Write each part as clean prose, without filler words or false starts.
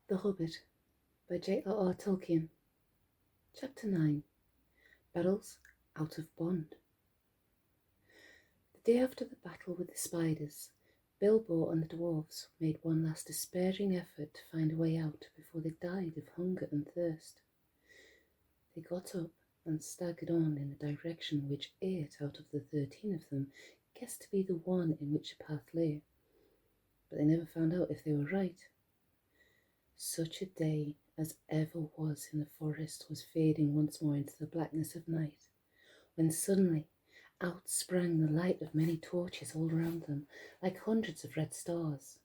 The Hobbit by JRR Tolkien. Chapter 9. Battles Out of Bond. The day after the battle with the spiders, Bilbo and the dwarves made one last despairing effort to find a way out before they died of hunger and thirst. They got up and staggered on in the direction which 8 out of the 13 of them guessed to be the one in which a path lay, but they never found out if they were right. Such a day as ever was in the forest was fading once more into the blackness of night, when suddenly out sprang the light of many torches all around them, like hundreds of red stars.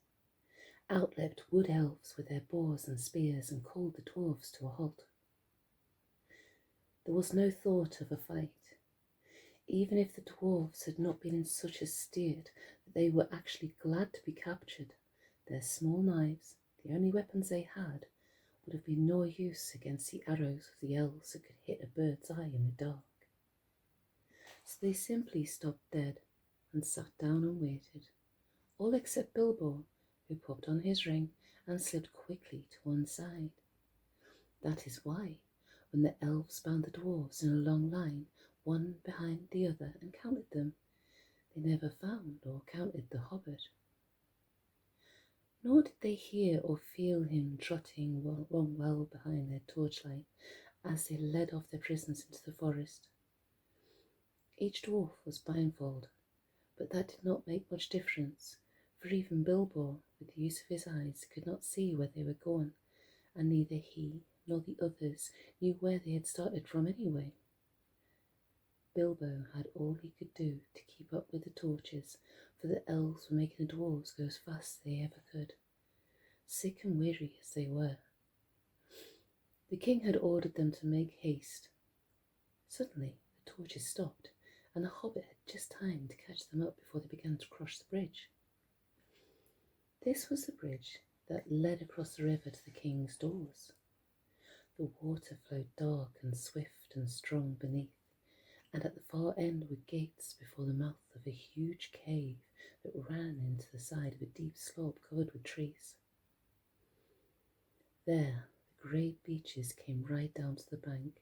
Out leapt wood elves with their bows and spears and called the dwarves to a halt. There was no thought of a fight. Even if the dwarves had not been in such a state that they were actually glad to be captured, their small knives, the only weapons they had, would have been no use against the arrows of the elves that could hit a bird's eye in the dark. So they simply stopped dead and sat down and waited, all except Bilbo, who popped on his ring and slipped quickly to one side. That is why, when the elves bound the dwarves in a long line, one behind the other, and counted them, they never found or counted the hobbit. Nor did they hear or feel him trotting well behind their torchlight as they led off their prisoners into the forest. Each dwarf was blindfolded, but that did not make much difference, for even Bilbo, with the use of his eyes, could not see where they were going, and neither he nor the others knew where they had started from anyway. Bilbo had all he could do to keep up with the torches, for the elves were making the dwarves go as fast as they ever could, sick and weary as they were. The king had ordered them to make haste. Suddenly the torches stopped, and the hobbit had just time to catch them up before they began to cross the bridge. This was the bridge that led across the river to the king's doors. The water flowed dark and swift and strong beneath, and at the far end were gates before the mouth of a huge cave that ran into the side of a deep slope covered with trees. There the grey beaches came right down to the bank,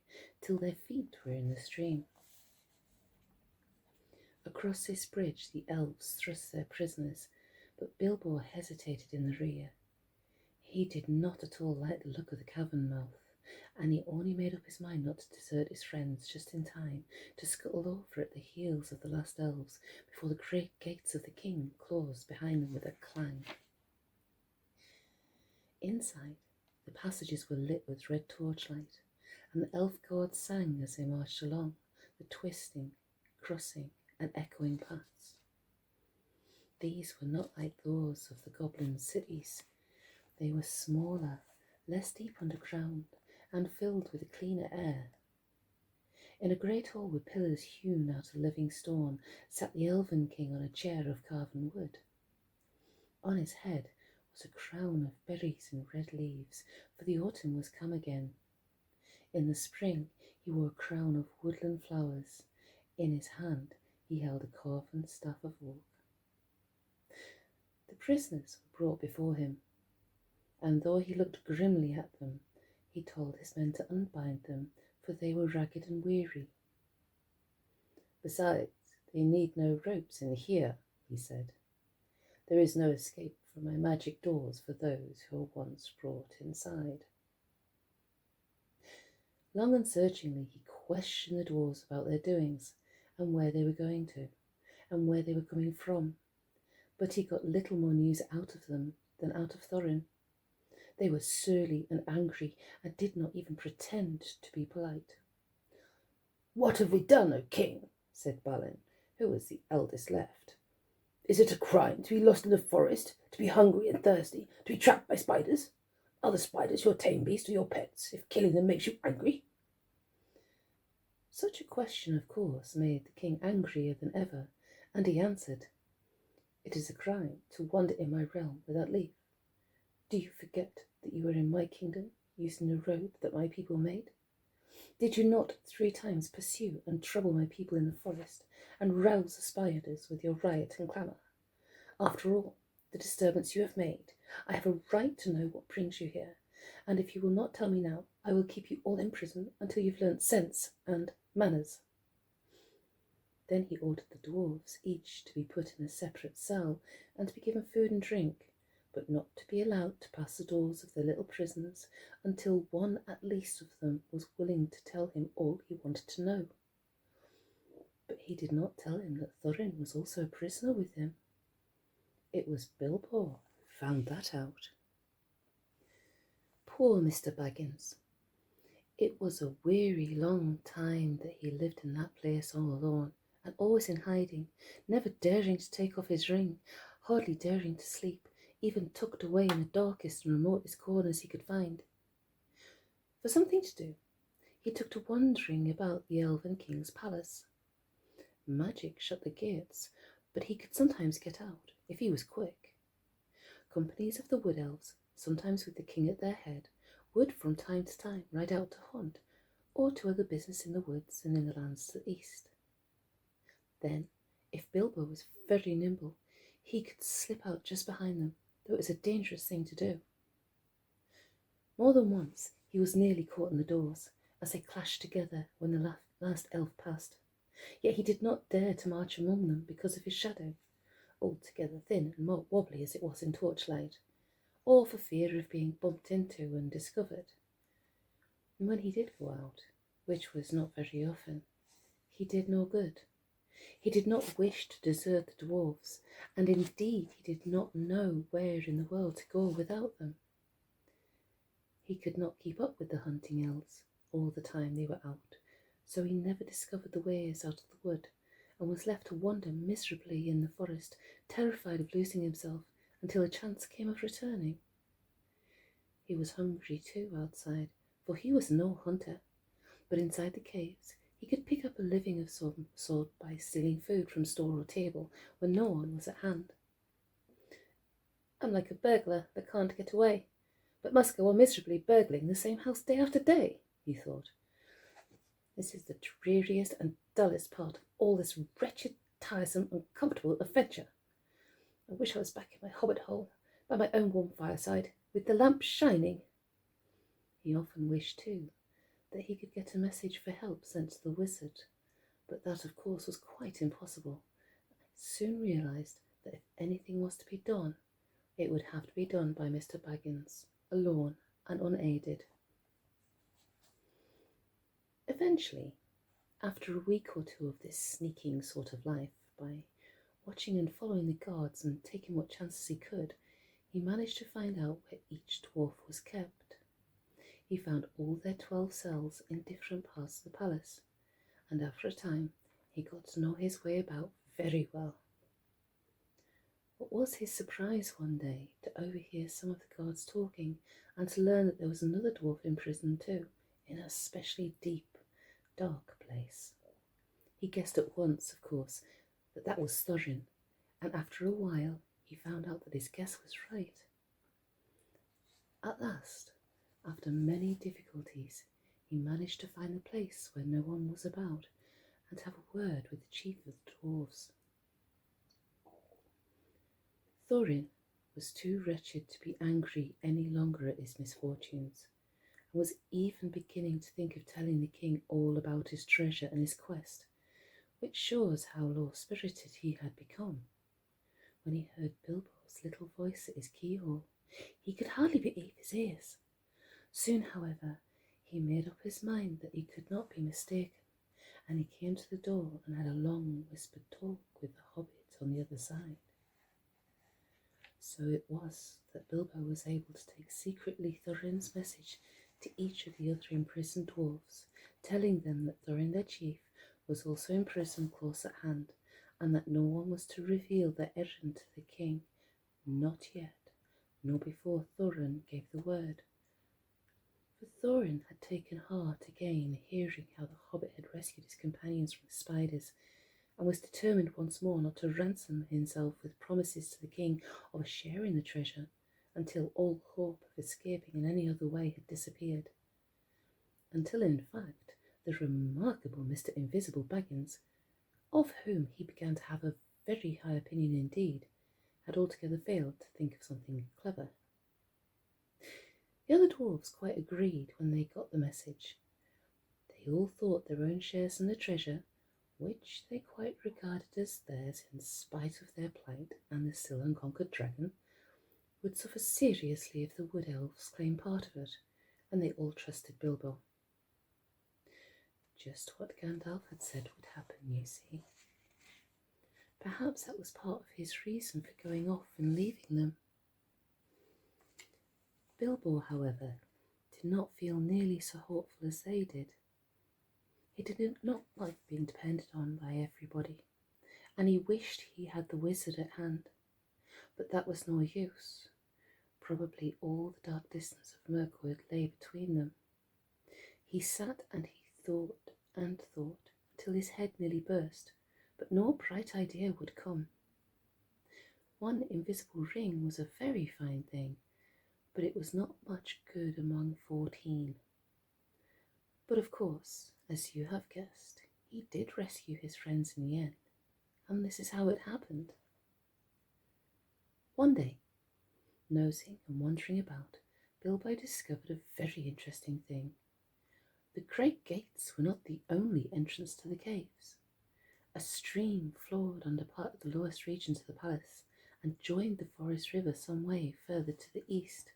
till their feet were in the stream. Across this bridge the elves thrust their prisoners, but Bilbo hesitated in the rear. He did not at all like the look of the cavern mouth, and he only made up his mind not to desert his friends just in time to scuttle over at the heels of the last elves before the great gates of the king closed behind them with a clang. Inside, the passages were lit with red torchlight, and the elf guards sang as they marched along the twisting, crossing, and echoing paths. These were not like those of the goblin cities. They were smaller, less deep underground, and filled with a cleaner air. In a great hall with pillars hewn out of living stone sat the elven king on a chair of carven wood. On his head was a crown of berries and red leaves, for the autumn was come again. In the spring he wore a crown of woodland flowers. In his hand he held a carven staff of oak. The prisoners were brought before him, and though he looked grimly at them, he told his men to unbind them, for they were ragged and weary. Besides, they need no ropes in here, he said. There is no escape from my magic doors for those who were once brought inside. Long and searchingly he questioned the dwarves about their doings, and where they were going to, and where they were coming from, but he got little more news out of them than out of Thorin. They were surly and angry, and did not even pretend to be polite. "What have we done, O king?" said Balin, who was the eldest left. "Is it a crime to be lost in the forest, to be hungry and thirsty, to be trapped by spiders? Are the spiders your tame beasts or your pets, if killing them makes you angry?" Such a question, of course, made the king angrier than ever, and he answered, "It is a crime to wander in my realm without leave. Do you forget that you are in my kingdom, using the road that my people made? Did you not 3 times pursue and trouble my people in the forest, and rouse the spiders with your riot and clamour? After all the disturbance you have made, I have a right to know what brings you here, and if you will not tell me now, I will keep you all in prison until you've learnt sense and manners." Then he ordered the dwarfs each to be put in a separate cell and to be given food and drink, but not to be allowed to pass the doors of their little prisons until one at least of them was willing to tell him all he wanted to know. But he did not tell him that Thorin was also a prisoner with him. It was Bilbo who found that out. Poor Mr. Baggins. It was a weary long time that he lived in that place all alone, and always in hiding, never daring to take off his ring, hardly daring to sleep, even tucked away in the darkest and remotest corners he could find. For something to do, he took to wandering about the Elven King's palace. Magic shut the gates, but he could sometimes get out, if he was quick. Companies of the Wood Elves, sometimes with the king at their head, would from time to time ride out to hunt, or to other business in the woods and in the lands to the east. Then, if Bilbo was very nimble, he could slip out just behind them, though it was a dangerous thing to do. More than once he was nearly caught in the doors, as they clashed together when the last elf passed. Yet he did not dare to march among them because of his shadow, altogether thin and more wobbly as it was in torchlight, or for fear of being bumped into and discovered. And when he did go out, which was not very often, he did no good. He did not wish to desert the dwarfs, and indeed he did not know where in the world to go without them. He could not keep up with the hunting elves all the time they were out, so he never discovered the ways out of the wood, and was left to wander miserably in the forest, terrified of losing himself, until a chance came of returning. He was hungry too outside, for he was no hunter, but inside the caves he could pick up a living of some sort by stealing food from store or table when no one was at hand. "I'm like a burglar that can't get away, but must go on miserably burgling the same house day after day," he thought. "This is the dreariest and dullest part of all this wretched, tiresome, uncomfortable adventure. I wish I was back in my hobbit hole, by my own warm fireside, with the lamp shining." He often wished, too, that he could get a message for help sent to the wizard, but that, of course, was quite impossible. I soon realised that if anything was to be done, it would have to be done by Mr. Baggins, alone and unaided. Eventually, after a week or two of this sneaking sort of life, by watching and following the guards and taking what chances he could, he managed to find out where each dwarf was kept. He found all their 12 cells in different parts of the palace, and after a time he got to know his way about very well. What was his surprise one day to overhear some of the guards talking, and to learn that there was another dwarf in prison too, in a specially deep, dark place. He guessed at once, of course, that was Thorin, and after a while he found out that his guess was right. At last, after many difficulties, he managed to find the place where no one was about, and to have a word with the chief of the dwarves. Thorin was too wretched to be angry any longer at his misfortunes, and was even beginning to think of telling the king all about his treasure and his quest, which shows how low-spirited he had become. When he heard Bilbo's little voice at his keyhole, he could hardly believe his ears. Soon, however, he made up his mind that he could not be mistaken, and he came to the door and had a long whispered talk with the hobbit on the other side. So it was that Bilbo was able to take secretly Thorin's message to each of the other imprisoned dwarfs, telling them that Thorin their chief was also in prison close at hand, and that no one was to reveal their errand to the king, not yet, nor before Thorin gave the word. For Thorin had taken heart again, hearing how the hobbit had rescued his companions from the spiders, and was determined once more not to ransom himself with promises to the king of a share in the treasure, until all hope of escaping in any other way had disappeared. Until, in fact, the remarkable Mr. Invisible Baggins, of whom he began to have a very high opinion indeed, had altogether failed to think of something clever. The other dwarfs quite agreed when they got the message. They all thought their own shares in the treasure, which they quite regarded as theirs in spite of their plight and the still unconquered dragon, would suffer seriously if the wood elves claimed part of it, and they all trusted Bilbo. Just what Gandalf had said would happen, you see. Perhaps that was part of his reason for going off and leaving them. Bilbo, however, did not feel nearly so hopeful as they did. He did not like being depended on by everybody, and he wished he had the wizard at hand, but that was no use. Probably all the dark distance of Mirkwood lay between them. He sat and he thought and thought until his head nearly burst, but no bright idea would come. One invisible ring was a very fine thing, but it was not much good among 14. But of course, as you have guessed, he did rescue his friends in the end, and this is how it happened. One day, nosing and wandering about, Bilbo discovered a very interesting thing. The great gates were not the only entrance to the caves. A stream flowed under part of the lowest regions of the palace and joined the forest river some way further to the east,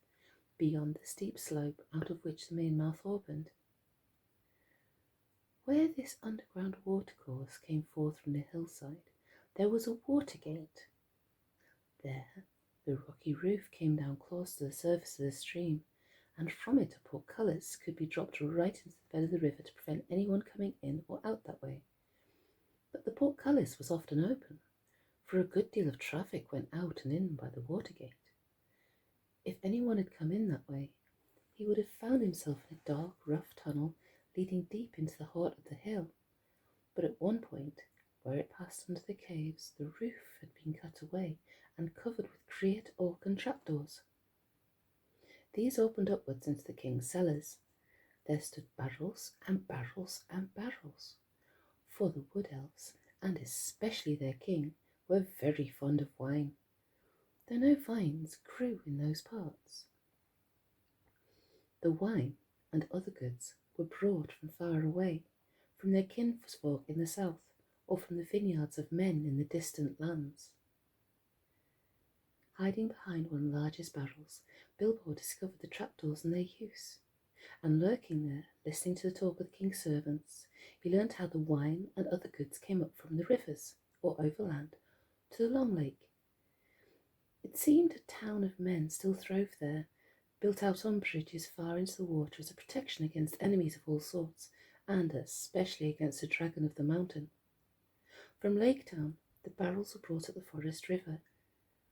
beyond the steep slope out of which the main mouth opened. Where this underground watercourse came forth from the hillside, there was a water gate. There, the rocky roof came down close to the surface of the stream, and from it a portcullis could be dropped right into the bed of the river to prevent anyone coming in or out that way. But the portcullis was often open, for a good deal of traffic went out and in by the water gate. If anyone had come in that way, he would have found himself in a dark, rough tunnel leading deep into the heart of the hill. But at one point, where it passed under the caves, the roof had been cut away and covered with great oaken trapdoors. These opened upwards into the king's cellars. There stood barrels and barrels and barrels, for the wood elves, and especially their king, were very fond of wine, though no vines grew in those parts. The wine and other goods were brought from far away, from their kinsfolk in the south, or from the vineyards of men in the distant lands. Hiding behind one of the largest barrels, Bilbo discovered the trapdoors and their use, and lurking there, listening to the talk of the king's servants, he learnt how the wine and other goods came up from the rivers, or overland, to the long lake. It seemed a town of men still throve there, built out on bridges far into the water as a protection against enemies of all sorts, and especially against the dragon of the mountain. From Lake Town, the barrels were brought up the forest river.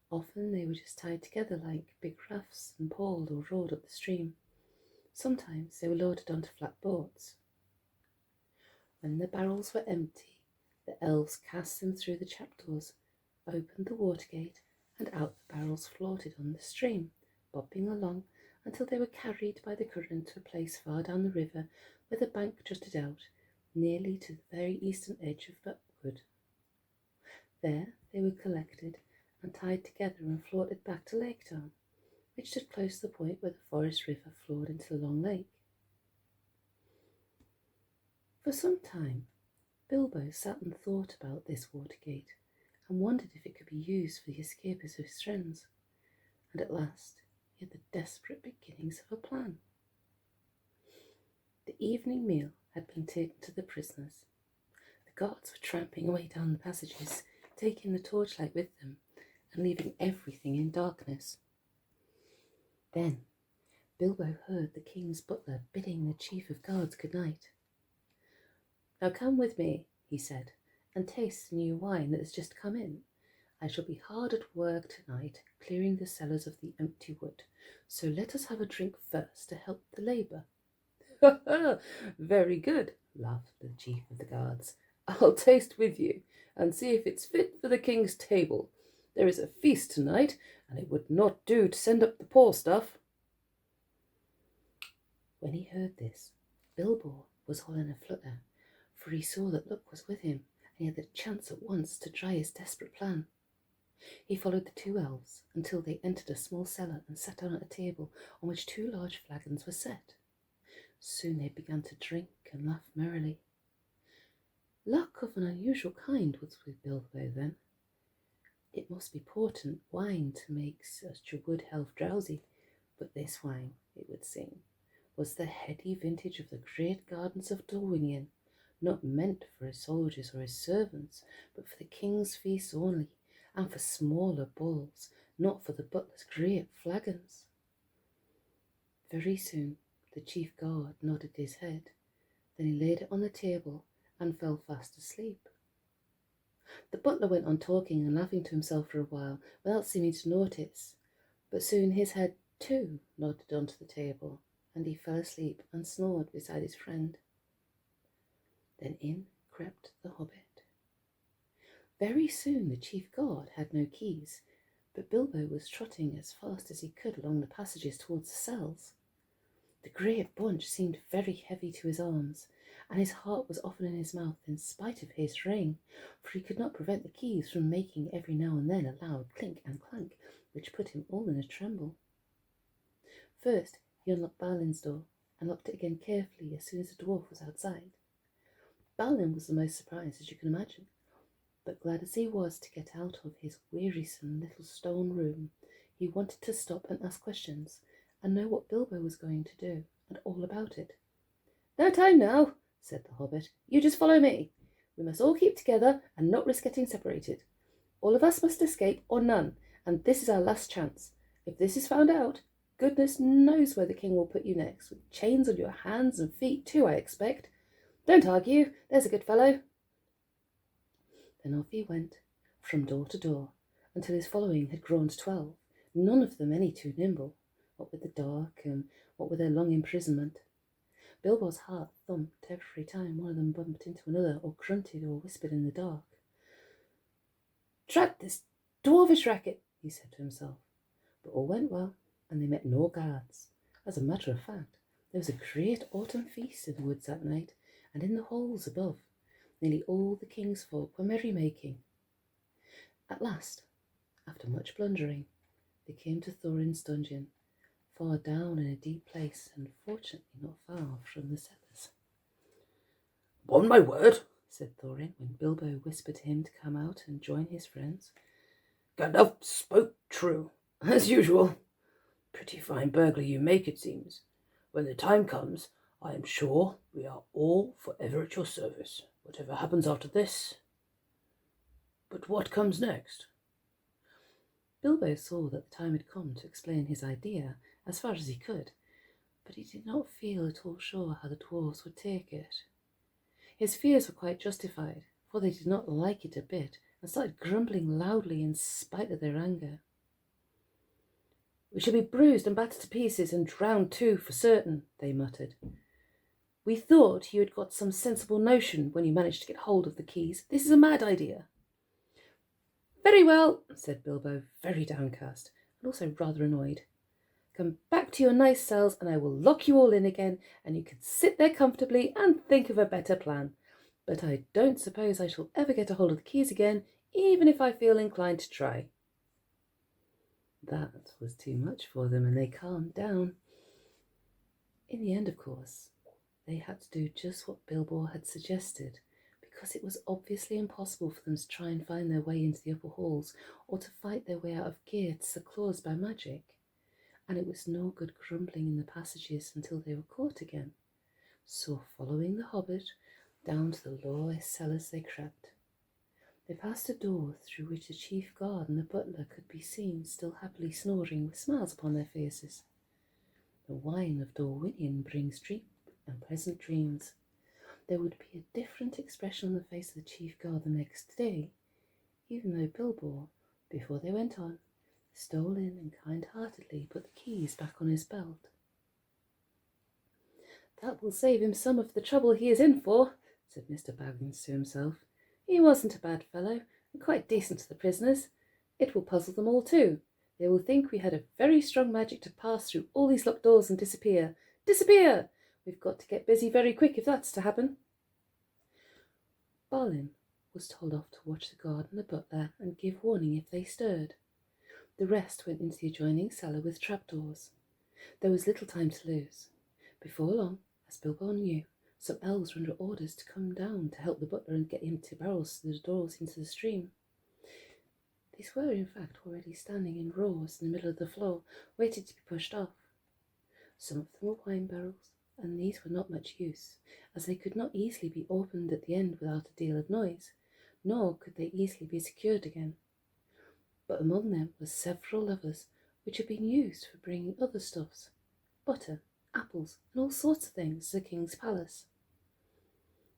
Often they were just tied together like big rafts and poled or rowed up the stream. Sometimes they were loaded onto flat boats. When the barrels were empty, the elves cast them through the trapdoors, opened the water gate, and out the barrels floated on the stream, bobbing along until they were carried by the current to a place far down the river where the bank jutted out, nearly to the very eastern edge of Mirkwood. There they were collected and tied together and floated back to Lake Town, which stood close to the point where the forest river flowed into the long lake. For some time, Bilbo sat and thought about this water gate and wondered if it could be used for the escape of his friends, and at last he had the desperate beginnings of a plan. The evening meal had been taken to the prisoners. The guards were tramping away down the passages, taking the torchlight with them and leaving everything in darkness. Then Bilbo heard the king's butler bidding the chief of guards good night. "Now come with me," he said, "and taste the new wine that has just come in. I shall be hard at work tonight, clearing the cellars of the empty wood, so let us have a drink first to help the labour." "Ha ha! Very good," laughed the chief of the guards. "I'll taste with you, and see if it's fit for the king's table. There is a feast tonight, and it would not do to send up the poor stuff." When he heard this, Bilbo was all in a flutter, for he saw that luck was with him, and he had the chance at once to try his desperate plan. He followed the two elves until they entered a small cellar and sat down at a table on which two large flagons were set. Soon they began to drink and laugh merrily. Luck of an unusual kind was with Bilbo then. It must be potent wine to make such a wood elf drowsy, but this wine, it would seem, was the heady vintage of the great gardens of Unwin, not meant for his soldiers or his servants, but for the king's feasts only, and for smaller balls, not for the butler's great flagons. Very soon the chief guard nodded his head, then he laid it on the table and fell fast asleep. The butler went on talking and laughing to himself for a while without seeming to notice, but soon his head too nodded onto the table, and he fell asleep and snored beside his friend. Then in crept the Hobbit. Very soon the chief guard had no keys, but Bilbo was trotting as fast as he could along the passages towards the cells. The great bunch seemed very heavy to his arms, and his heart was often in his mouth in spite of his ring, for he could not prevent the keys from making every now and then a loud clink and clank, which put him all in a tremble. First he unlocked Balin's door, and locked it again carefully as soon as the dwarf was outside. Balin was the most surprised, as you can imagine, but glad as he was to get out of his wearisome little stone room, he wanted to stop and ask questions, and know what Bilbo was going to do, and all about it. "No time now," said the Hobbit. "You just follow me. We must all keep together and not risk getting separated. All of us must escape, or none, and this is our last chance. If this is found out, goodness knows where the king will put you next, with chains on your hands and feet too, I expect. Don't argue, there's a good fellow." Then off he went, from door to door, until his following had grown to 12, none of them any too nimble, what with the dark and what with their long imprisonment. Bilbo's heart thumped every time one of them bumped into another, or grunted or whispered in the dark. "Drat this dwarvish racket," he said to himself. But all went well, and they met no guards. As a matter of fact, there was a great autumn feast in the woods that night, and in the halls above, nearly all the king's folk were merrymaking. At last, after much blundering, they came to Thorin's dungeon, far down in a deep place, and fortunately not far from the cellars. "Upon my word," said Thorin, when Bilbo whispered to him to come out and join his friends, "Gandalf spoke true, as usual. Pretty fine burglar you make, it seems. When the time comes, I am sure we are all forever at your service, whatever happens after this. But what comes next?" Bilbo saw that the time had come to explain his idea as far as he could, but he did not feel at all sure how the dwarves would take it. His fears were quite justified, for they did not like it a bit, and started grumbling loudly in spite of their anger. "We shall be bruised and battered to pieces, and drowned too, for certain," they muttered. "We thought you had got some sensible notion when you managed to get hold of the keys. This is a mad idea." "Very well," said Bilbo, very downcast, and also rather annoyed. "Come back to your nice cells, and I will lock you all in again, and you can sit there comfortably and think of a better plan. But I don't suppose I shall ever get a hold of the keys again, even if I feel inclined to try." That was too much for them, and they calmed down. In the end, of course, they had to do just what Bilbo had suggested, because it was obviously impossible for them to try and find their way into the upper halls, or to fight their way out of gates that closed by magic. And it was no good grumbling in the passages until they were caught again. So, following the Hobbit, down to the lowest cellars they crept. They passed a door through which the chief guard and the butler could be seen still happily snoring with smiles upon their faces. The wine of Dorwinion brings sleep and pleasant dreams. There would be a different expression on the face of the chief guard the next day, even though Bilbo, before they went on, stole in and kind-heartedly put the keys back on his belt. "That will save him some of the trouble he is in for," said Mr. Baggins to himself. "He wasn't a bad fellow, and quite decent to the prisoners. It will puzzle them all too. They will think we had a very strong magic to pass through all these locked doors and disappear. Disappear! We've got to get busy very quick if that's to happen." Balin was told off to watch the guard and the butler and give warning if they stirred. The rest went into the adjoining cellar with trapdoors. There was little time to lose. Before long, as Bilbo knew, some elves were under orders to come down to help the butler and get empty barrels through the doors into the stream. These were, in fact, already standing in rows in the middle of the floor, waiting to be pushed off. Some of them were wine barrels, and these were not much use, as they could not easily be opened at the end without a deal of noise, nor could they easily be secured again. But among them were several levers, which had been used for bringing other stuffs, butter, apples, and all sorts of things to the king's palace.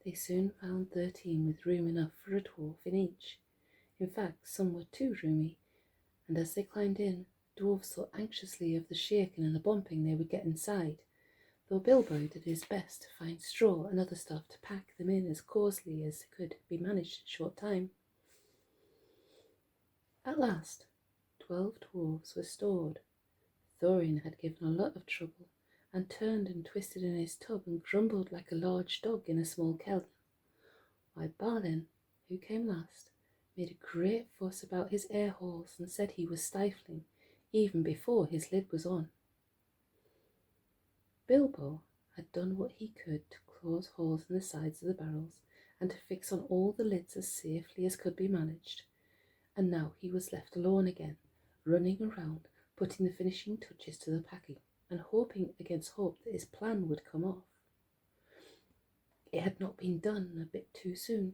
They soon found 13 with room enough for a dwarf in each. In fact, some were too roomy, and as they climbed in, dwarfs thought anxiously of the shaking and the bumping they would get inside, though Bilbo did his best to find straw and other stuff to pack them in as coarsely as could be managed in a short time. At last, 12 dwarfs were stored. Thorin had given a lot of trouble, and turned and twisted in his tub and grumbled like a large dog in a small kennel, while Balin, who came last, made a great fuss about his air holes and said he was stifling, even before his lid was on. Bilbo had done what he could to close holes in the sides of the barrels and to fix on all the lids as safely as could be managed, and now he was left alone again, running around, putting the finishing touches to the packing, and hoping against hope that his plan would come off. It had not been done a bit too soon.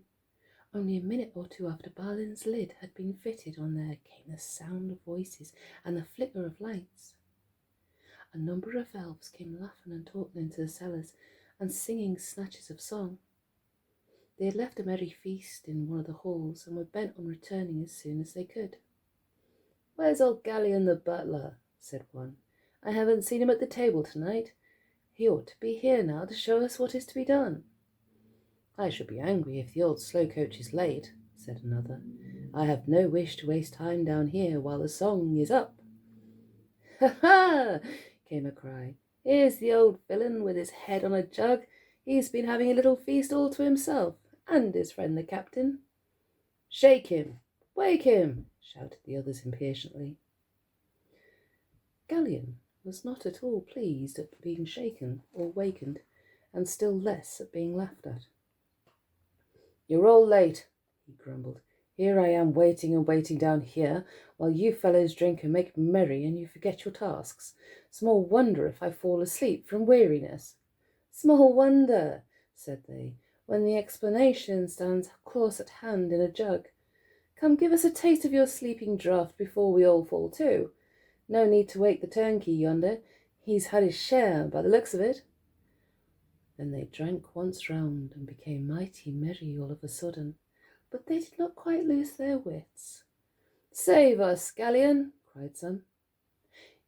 Only a minute or two after Balin's lid had been fitted on there came the sound of voices and the flicker of lights. A number of elves came laughing and talking into the cellars and singing snatches of song. They had left a merry feast in one of the halls and were bent on returning as soon as they could. "Where's old Gallion the butler?" said one. "I haven't seen him at the table tonight. He ought to be here now to show us what is to be done." "I should be angry if the old slow coach is late," said another. "I have no wish to waste time down here while the song is up." "Ha ha!" came a cry. "Here's the old villain with his head on a jug. He's been having a little feast all to himself, and his friend the captain." "Shake him! Wake him!" shouted the others impatiently. Gallion was not at all pleased at being shaken or wakened, and still less at being laughed at. "You're all late," he grumbled. "Here I am waiting and waiting down here, while you fellows drink and make merry and you forget your tasks. Small wonder if I fall asleep from weariness." "Small wonder," said they, "when the explanation stands close at hand in a jug. Come, give us a taste of your sleeping draught before we all fall to. No need to wake the turnkey yonder. He's had his share by the looks of it." Then they drank once round and became mighty merry all of a sudden, but they did not quite lose their wits. "Save us, Gallion!" cried some.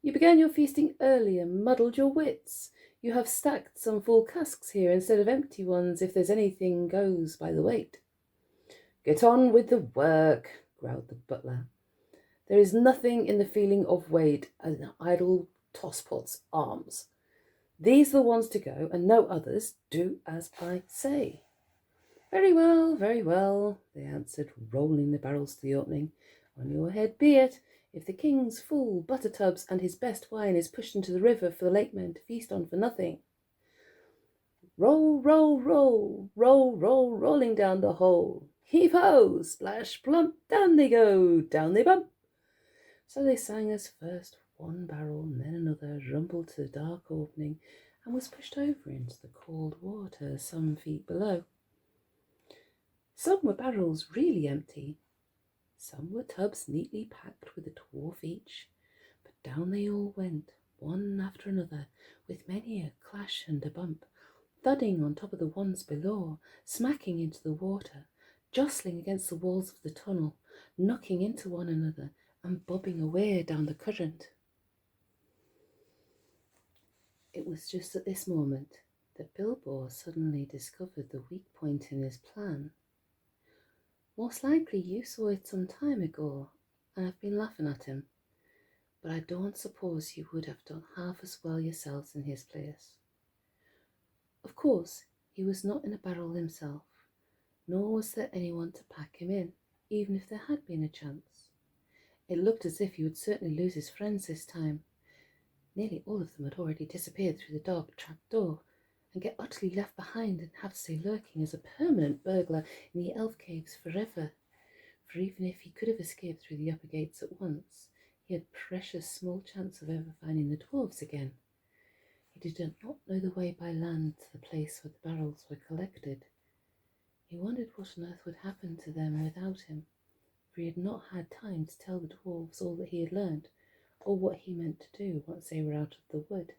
"You began your feasting early and muddled your wits. You have stacked some full casks here instead of empty ones if there's anything goes by the weight." "Get on with the work," growled the butler. "There is nothing in the feeling of weight and idle tosspots' arms. These are the ones to go, and no others. Do as I say." Very well," they answered, rolling the barrels to the opening. "On your head be it, if the king's full butter tubs and his best wine is pushed into the river for the lake men to feast on for nothing. Roll, roll, roll, roll, roll, rolling down the hole. Heave ho, splash, plump, down they go, down they bump." So they sang as first one barrel and then another rumbled to the dark opening and was pushed over into the cold water some feet below. Some were barrels really empty. Some were tubs neatly packed with a dwarf each, but down they all went, one after another, with many a clash and a bump, thudding on top of the ones below, smacking into the water, jostling against the walls of the tunnel, knocking into one another, and bobbing away down the current. It was just at this moment that Bilbo suddenly discovered the weak point in his plan. "Most likely you saw it some time ago, and have been laughing at him, but I don't suppose you would have done half as well yourselves in his place. Of course, he was not in a barrel himself, nor was there anyone to pack him in, even if there had been a chance. It looked as if he would certainly lose his friends this time. Nearly all of them had already disappeared through the dark trap door, and get utterly left behind and have to stay lurking as a permanent burglar in the elf caves forever. For even if he could have escaped through the upper gates at once, he had precious small chance of ever finding the dwarves again. He did not know the way by land to the place where the barrels were collected. He wondered what on earth would happen to them without him, for he had not had time to tell the dwarves all that he had learned, or what he meant to do once they were out of the wood.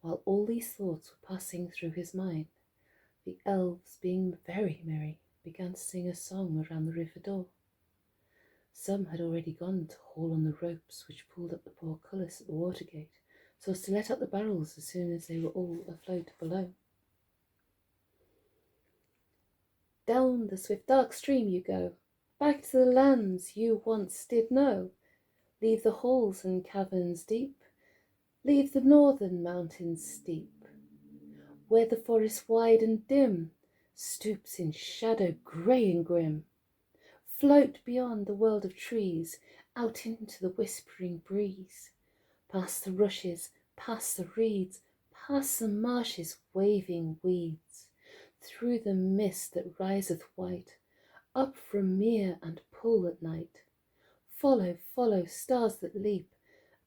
While all these thoughts were passing through his mind, the elves, being very merry, began to sing a song around the river door. Some had already gone to haul on the ropes which pulled up the portcullis at the water gate, so as to let out the barrels as soon as they were all afloat below. Down the swift dark stream you go, back to the lands you once did know. Leave the halls and caverns deep, leave the northern mountains steep, where the forest wide and dim stoops in shadow grey and grim. Float beyond the world of trees, out into the whispering breeze, past the rushes, past the reeds, past the marshes' waving weeds, through the mist that riseth white, up from mere and pool at night. Follow, follow, stars that leap,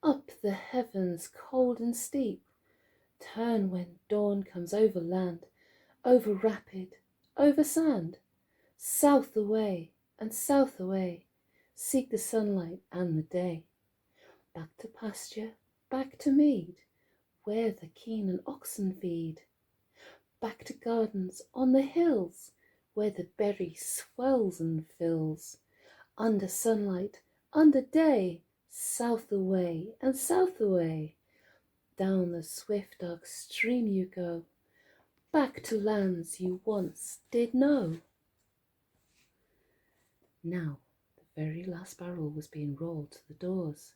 up the heavens cold and steep. Turn when dawn comes over land, over rapid, over sand. South away, and south away, seek the sunlight and the day. Back to pasture, back to mead, where the kine and oxen feed. Back to gardens on the hills, where the berry swells and fills. Under sunlight, under day, south away and south away. Down the swift dark stream you go, back to lands you once did know. Now the very last barrel was being rolled to the doors.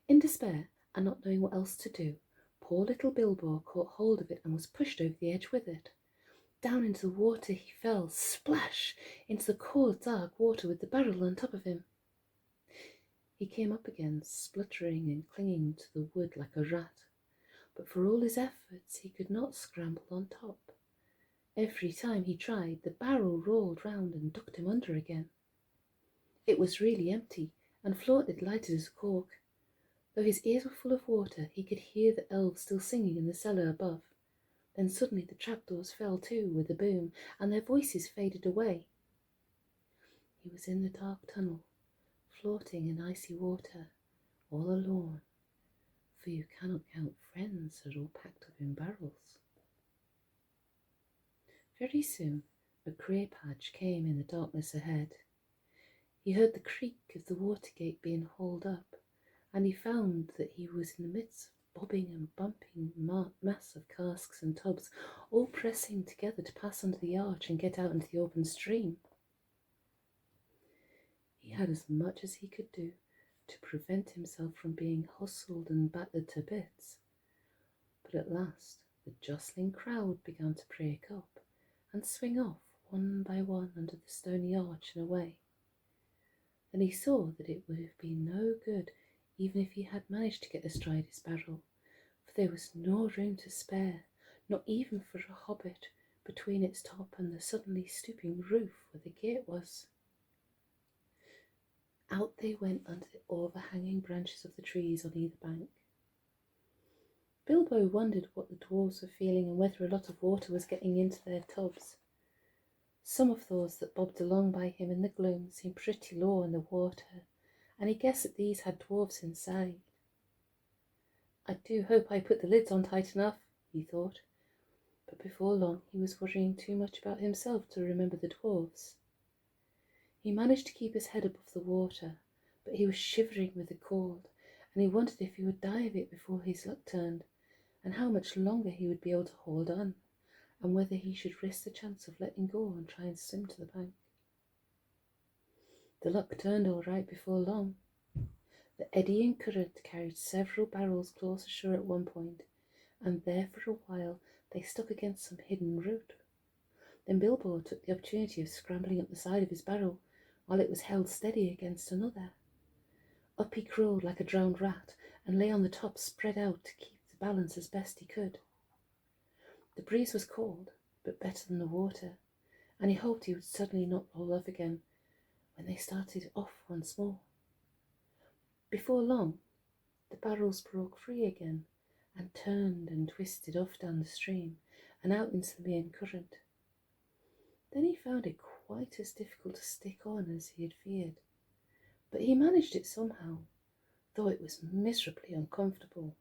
In despair, and not knowing what else to do, poor little Bilbo caught hold of it and was pushed over the edge with it. Down into the water he fell, splash, into the cold dark water with the barrel on top of him. He came up again, spluttering and clinging to the wood like a rat, but for all his efforts he could not scramble on top. Every time he tried, the barrel rolled round and ducked him under again. It was really empty, and floated light as a cork. Though his ears were full of water, he could hear the elves still singing in the cellar above. Then suddenly the trapdoors fell to with a boom, and their voices faded away. He was in the dark tunnel, floating in icy water, all alone, for you cannot count friends that are all packed up in barrels. Very soon a grey patch came in the darkness ahead. He heard the creak of the water gate being hauled up, and he found that he was in the midst of bobbing and bumping mass of casks and tubs, all pressing together to pass under the arch and get out into the open stream. He had as much as he could do to prevent himself from being hustled and battered to bits, but at last the jostling crowd began to break up and swing off one by one under the stony arch and away. Then he saw that it would have been no good even if he had managed to get astride his barrel, for there was no room to spare, not even for a hobbit, between its top and the suddenly stooping roof where the gate was. Out they went under the overhanging branches of the trees on either bank. Bilbo wondered what the dwarves were feeling and whether a lot of water was getting into their tubs. Some of those that bobbed along by him in the gloom seemed pretty low in the water, and he guessed that these had dwarves inside. I do hope I put the lids on tight enough, he thought, but before long he was worrying too much about himself to remember the dwarves. He managed to keep his head above the water, but he was shivering with the cold, and he wondered if he would die of it before his luck turned, and how much longer he would be able to hold on, and whether he should risk the chance of letting go and try and swim to the bank. The luck turned all right before long. The eddying current carried several barrels close ashore at one point, and there for a while they stuck against some hidden root. Then Bilbo took the opportunity of scrambling up the side of his barrel while it was held steady against another. Up he crawled like a drowned rat and lay on the top, spread out to keep the balance as best he could. The breeze was cold, but better than the water, and he hoped he would suddenly not roll off again when they started off once more. Before long, the barrels broke free again and turned and twisted off down the stream and out into the main current. Then he found it quite as difficult to stick on as he had feared, but he managed it somehow, though it was miserably uncomfortable.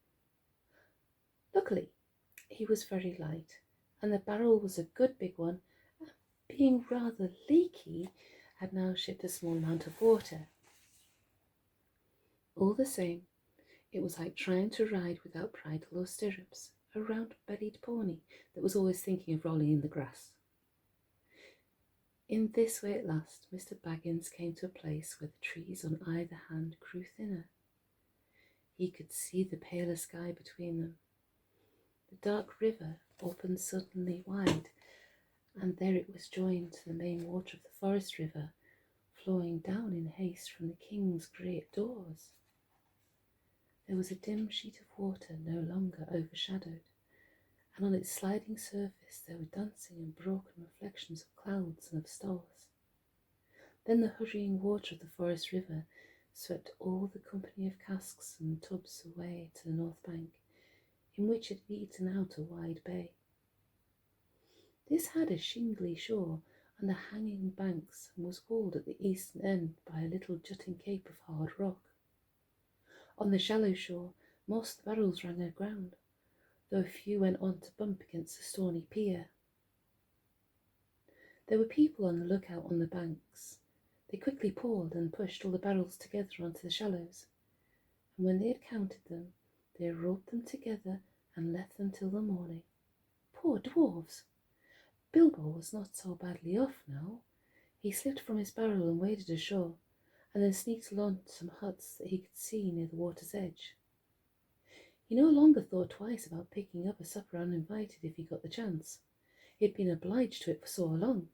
Luckily, he was very light, and the barrel was a good big one, and being rather leaky, had now shipped a small amount of water. All the same, it was like trying to ride without bridle or stirrups, a round-bellied pony that was always thinking of rolling in the grass. In this way at last, Mr. Baggins came to a place where the trees on either hand grew thinner. He could see the paler sky between them. The dark river opened suddenly wide, and there it was joined to the main water of the forest river, flowing down in haste from the king's great doors. There was a dim sheet of water no longer overshadowed, and on its sliding surface there were dancing and broken reflections of clouds and of stars. Then the hurrying water of the forest river swept all the company of casks and tubs away to the north bank, in which it leads out a wide bay. This had a shingly shore and the hanging banks, and was walled at the eastern end by a little jutting cape of hard rock. On the shallow shore, most of the barrels ran aground, though a few went on to bump against the stony pier. There were people on the lookout on the banks. They quickly pulled and pushed all the barrels together onto the shallows, and when they had counted them, they roped them together and left them till the morning. Poor dwarfs! Bilbo was not so badly off now. He slipped from his barrel and waded ashore, and then sneaked along to some huts that he could see near the water's edge. He no longer thought twice about picking up a supper uninvited if he got the chance. He had been obliged to it for so long,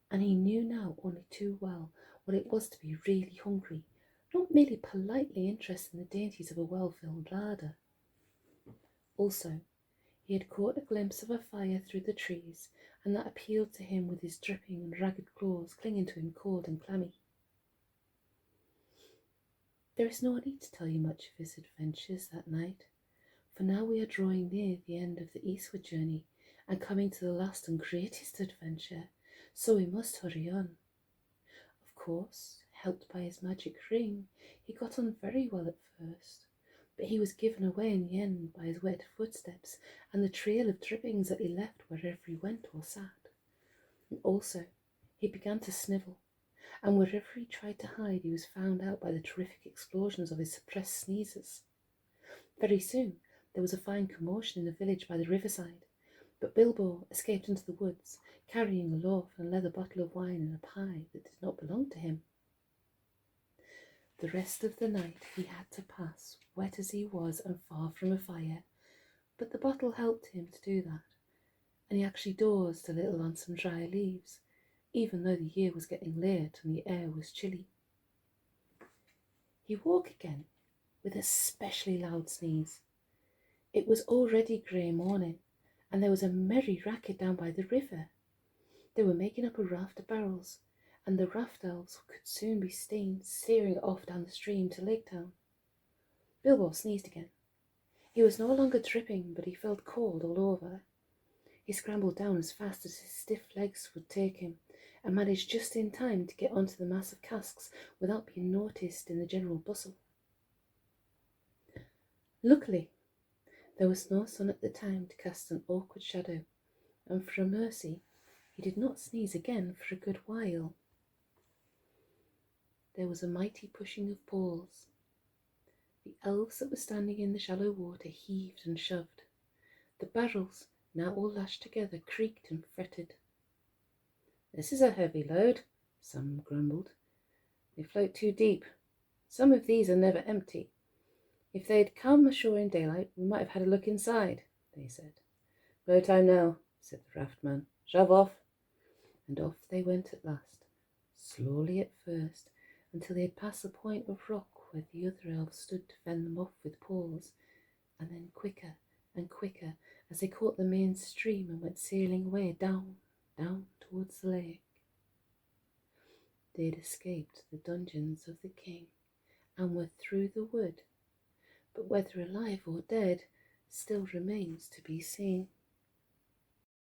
and he knew now only too well what it was to be really hungry, not merely politely interested in the dainties of a well-filled larder. Also, he had caught a glimpse of a fire through the trees, and that appealed to him with his dripping and ragged claws clinging to him cold and clammy. There is no need to tell you much of his adventures that night, for now we are drawing near the end of the eastward journey and coming to the last and greatest adventure, so we must hurry on. Of course, helped by his magic ring, he got on very well at first, but he was given away in the end by his wet footsteps and the trail of drippings that he left wherever he went or sat. And also, he began to snivel, and wherever he tried to hide, he was found out by the terrific explosions of his suppressed sneezes. Very soon, there was a fine commotion in the village by the riverside, but Bilbo escaped into the woods, carrying a loaf and a leather bottle of wine and a pie that did not belong to him. The rest of the night he had to pass, wet as he was and far from a fire, but the bottle helped him to do that, and he actually dozed a little on some dry leaves, even though the year was getting late and the air was chilly. He woke again with a specially loud sneeze. It was already grey morning, and there was a merry racket down by the river. They were making up a raft of barrels, and the raft elves could soon be seen steering it off down the stream to Lake Town. Bilbo sneezed again. He was no longer dripping, but he felt cold all over. He scrambled down as fast as his stiff legs would take him, and managed just in time to get onto the mass of casks without being noticed in the general bustle. Luckily, there was no sun at the time to cast an awkward shadow, and for a mercy, he did not sneeze again for a good while. There was a mighty pushing of poles. The elves that were standing in the shallow water heaved and shoved. The barrels, now all lashed together, creaked and fretted. "This is a heavy load," some grumbled. "They float too deep. Some of these are never empty. If they'd come ashore in daylight, we might have had a look inside," they said. "No time now," said the raftman. "Shove off. and off they went at last, slowly at first, until they had passed the point of rock where the other elves stood to fend them off with poles, and then quicker and quicker as they caught the main stream and went sailing away down towards the lake. They had escaped the dungeons of the king and were through the wood, but whether alive or dead still remains to be seen.